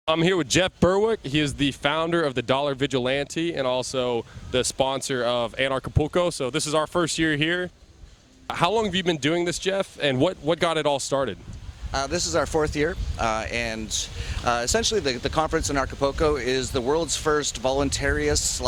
I'm here with Jeff Berwick. He is the founder of the Dollar Vigilante and also the sponsor of Anarchopulco. So this is our first year here. How long have you been doing this, Jeff, and what got it all started? This is our fourth year, and essentially the conference in Anarchopulco is the world's first voluntarist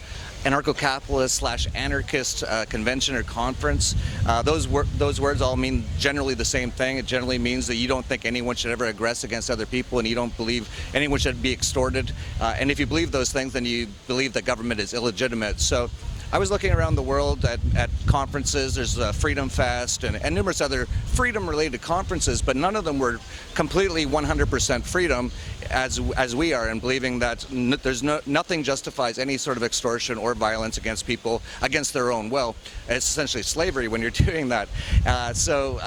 / anarcho-capitalist / anarchist convention or conference. Those words all mean generally the same thing. It generally means that you don't think anyone should ever aggress against other people, and you don't believe anyone should be extorted. And if you believe those things, then you believe that government is illegitimate. So I was looking around the world at conferences. There's Freedom Fest and numerous other freedom-related conferences, but none of them were completely 100% freedom as we are, in believing that nothing justifies any sort of extortion or violence against people against their own will. It's essentially slavery when you're doing that. So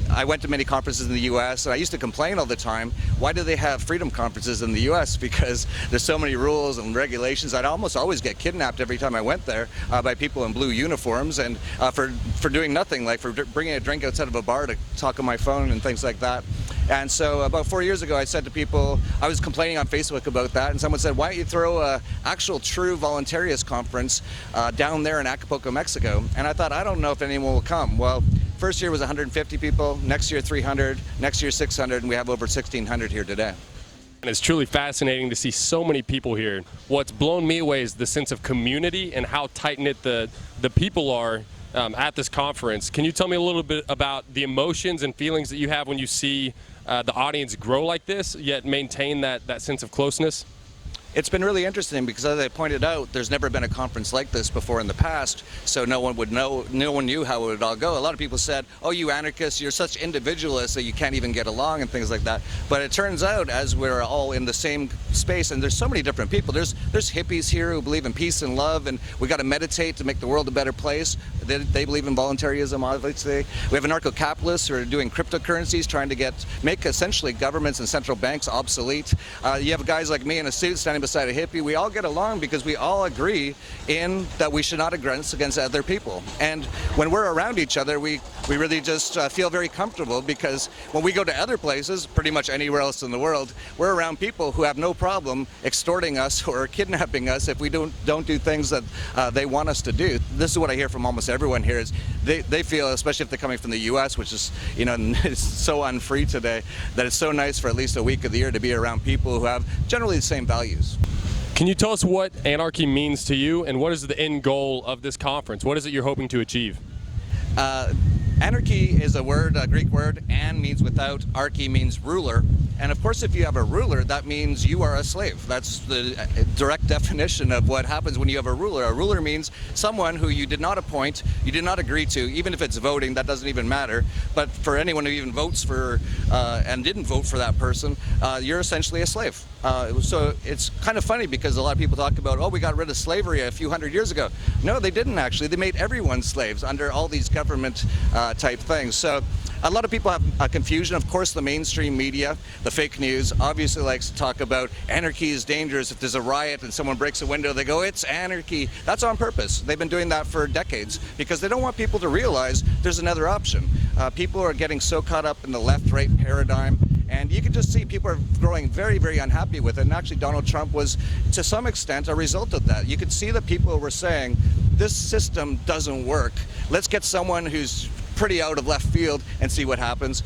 I went to many conferences in the U.S., and I used to complain all the time, why do they have freedom conferences in the U.S.? Because there's so many rules and regulations. I'd almost always get kidnapped every time I went there. By people in blue uniforms, and for doing nothing, like for bringing a drink outside of a bar to talk on my phone and things like that. And so about 4 years ago, I said to people, I was complaining on Facebook about that, and someone said, why don't you throw a actual true voluntarist conference down there in Acapulco, Mexico? And I thought, I don't know if anyone will come. Well, first year was 150 people, next year 300, next year 600, and we have over 1,600 here today. And it's truly fascinating to see so many people here. What's blown me away is the sense of community and how tight-knit the people are at this conference. Can you tell me a little bit about the emotions and feelings that you have when you see the audience grow like this, yet maintain that sense of closeness? It's been really interesting because, as I pointed out, there's never been a conference like this before in the past, so no one knew how it would all go. A lot of people said, oh, you anarchists, you're such individualists that you can't even get along and things like that. But it turns out, as we're all in the same space, and there's so many different people, there's hippies here who believe in peace and love, and we got to meditate to make the world a better place. They believe in voluntarism, obviously. We have anarcho-capitalists who are doing cryptocurrencies, trying to make essentially governments and central banks obsolete. You have guys like me in a suit standing beside a hippie. We all get along because we all agree in that we should not aggress against other people. And when we're around each other, we really just feel very comfortable, because when we go to other places, pretty much anywhere else in the world, we're around people who have no problem extorting us or kidnapping us if we don't do things that they want us to do. This is what I hear from almost everyone here, is they feel, especially if they're coming from the U.S., which is, it's so unfree today, that it's so nice for at least a week of the year to be around people who have generally the same values. Can you tell us what anarchy means to you, and what is the end goal of this conference? What is it you're hoping to achieve? Anarchy is a Greek word. An means without, archy means ruler. And of course, if you have a ruler, that means you are a slave. That's the direct definition of what happens when you have a ruler. A ruler means someone who you did not appoint, you did not agree to, even if it's voting, that doesn't even matter. But for anyone who even votes for and didn't vote for that person, you're essentially a slave. So it's kind of funny, because a lot of people talk about, oh, we got rid of slavery a few hundred years ago. No, they didn't actually. They made everyone slaves under all these government type things. So a lot of people have a confusion. Of course, the mainstream media, the fake news, obviously likes to talk about anarchy is dangerous. If there's a riot and someone breaks a window, they go, it's anarchy. That's on purpose. They've been doing that for decades because they don't want people to realize there's another option. People are getting so caught up in the left-right paradigm, and you can just see people are growing very, very unhappy with it. And actually, Donald Trump was, to some extent, a result of that. You could see that people were saying, this system doesn't work. Let's get someone who's pretty out of left field and see what happens.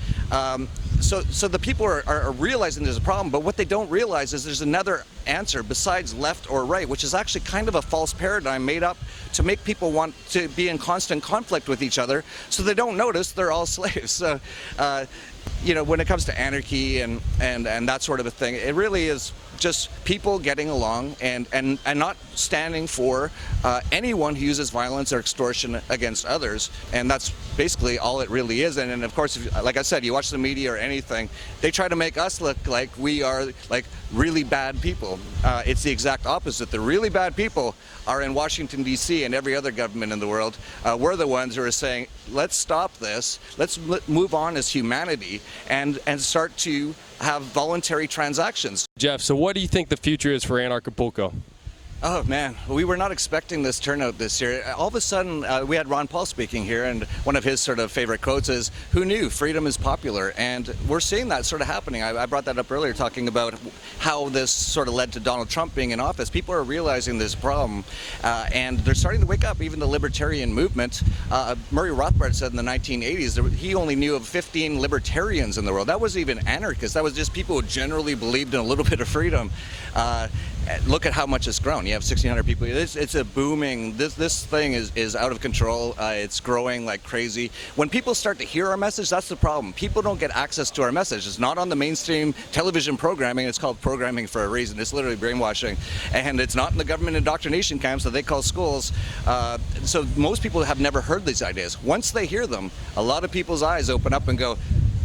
So the people are realizing there's a problem, but what they don't realize is there's another answer besides left or right, which is actually kind of a false paradigm made up to make people want to be in constant conflict with each other, so they don't notice they're all slaves. So, when it comes to anarchy and that sort of a thing, it really is just people getting along and not standing for anyone who uses violence or extortion against others. And that's basically all it really is. And of course, like I said, you watch the media or anything, they try to make us look like we are like really bad people. It's the exact opposite. The really bad people are in Washington, D.C. and every other government in the world. We're the ones who are saying, let's stop this, let's move on as humanity and start to have voluntary transactions. Jeff, so what do you think the future is for Anarchopulco? Oh man, we were not expecting this turnout this year. All of a sudden, we had Ron Paul speaking here, and one of his sort of favorite quotes is, "Who knew freedom is popular?" And we're seeing that sort of happening. I brought that up earlier, talking about how this sort of led to Donald Trump being in office. People are realizing this problem, and they're starting to wake up. Even the libertarian movement. Murray Rothbard said in the 1980s he only knew of 15 libertarians in the world. That wasn't even anarchists. That was just people who generally believed in a little bit of freedom. Look at how much it's grown. You have 1,600 people. It's a booming. This thing is out of control. It's growing like crazy. When people start to hear our message, that's the problem. People don't get access to our message. It's not on the mainstream television programming. It's called programming for a reason. It's literally brainwashing, and it's not in the government indoctrination camps that they call schools. So most people have never heard these ideas. Once they hear them, a lot of people's eyes open up and go.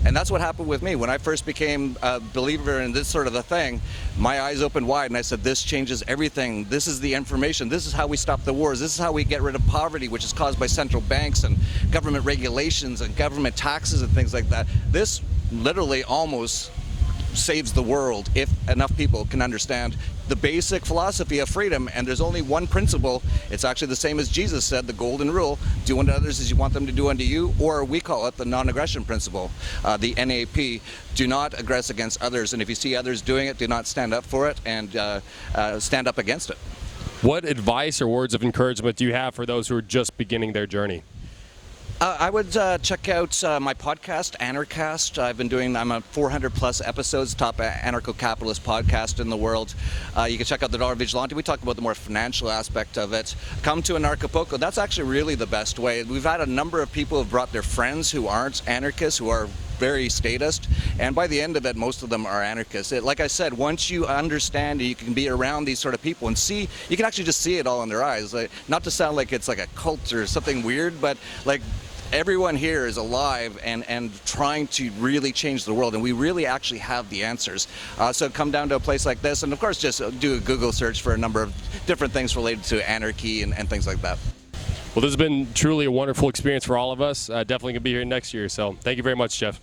And that's what happened with me. When I first became a believer in this sort of a thing, my eyes opened wide and I said, this changes everything. This is the information. This is how we stop the wars. This is how we get rid of poverty, which is caused by central banks and government regulations and government taxes and things like that. This literally almost saves the world if enough people can understand the basic philosophy of freedom. And there's only one principle. It's actually the same as Jesus said, the golden rule: do unto others as you want them to do unto you, or we call it the non-aggression principle, the NAP. Do not aggress against others, and if you see others doing it, do not stand up for it and stand up against it. What advice or words of encouragement do you have for those who are just beginning their journey? I would check out my podcast, Anarchast. I'm a 400 plus episodes, top anarcho-capitalist podcast in the world. You can check out the Dollar Vigilante. We talk about the more financial aspect of it. Come to Anarchopulco. That's actually really the best way. We've had a number of people who have brought their friends who aren't anarchists, who are very statist, and by the end of it, most of them are anarchists. Like I said, once you understand, you can be around these sort of people and see, you can actually just see it all in their eyes. Not to sound like it's like a cult or something weird, but like, everyone here is alive and trying to really change the world, and we really actually have the answers. So come down to a place like this, and of course just do a Google search for a number of different things related to anarchy and things like that. Well, this has been truly a wonderful experience for all of us. Definitely going to be here next year, so thank you very much, Jeff.